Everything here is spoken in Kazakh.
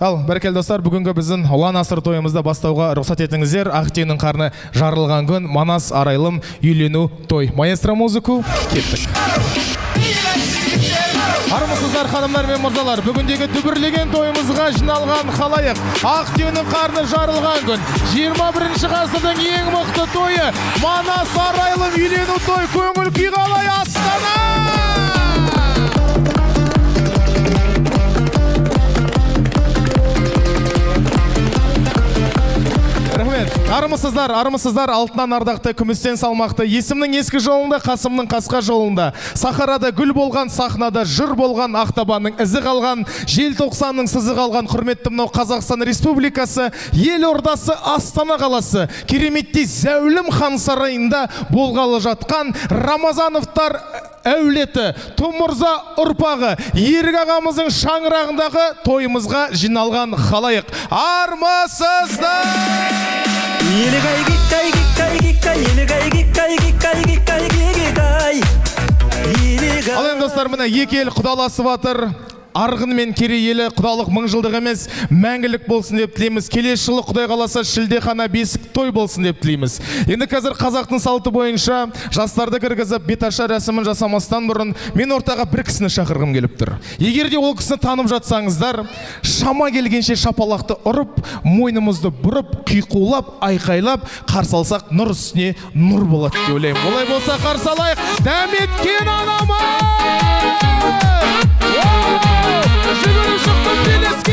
Ал, бәрекелді достар, бүгінгі біздің ұлан асыр тойымызды бастауға рұқсат етіңіздер. Ақтүйенің қарны жарылған күн, Манас Арайлым үйлену той. Маэстро музыку, кеттік. Армысыздар, ханымдар мен мұрзалар, бүгіндегі дүбірлеген тойымызға жиналған халайық. Ақтүйенің қарны жарылған күн, 21 ғасырдың ең мықты тойы, Манас Арайлым үйлену той. Көңіл күй қалай, Астана! Армысыздар, алтыннан ардақты, күмістен салмақты, есімнің ескі жолында, Қасымның қасқа жолында, Сахарада гүл болған, сахнада жыр болған, Ақтабанның ізі қалған, желтоқсанның сызы қалған, құрметті мынау Қазақстан Республикасы, елордасы Астана қаласы, кереметтей зәулім хан сарайында болғалы жатқан Рамазановтар әулеті, Тумырза ұрпағы, Ерік ағамыздың шаңырағындағы тойымызға жиналған халайық. Армысыздар! Ал енді достар, міне екі ел құдаласып жатыр. Арғын мен Керей елі құдалық мыңжылдық емес, мәңгілік болсын деп тілейміз. Келесі жылы Құдай қаласа шілдехана бесік той болсын деп тілейміз. Енді қазір қазақтың салты бойынша жастарды кіргізіп беташа рәсімін жасамастан бұрын мен ортаға бір кісіні шақырғым келіп тұр. Егер де ол кісіні танып жатсаңыздар, шама келгенше шапалақты ұрып, мойнымызды бұрып, қиқулап, айқайлап, қарсы алсақ нұр үстіне нұр болады деп ойлаймын. Олай болса қарсы алайық. Дәметкен анамыз! Жүгіріп шықтым белеске!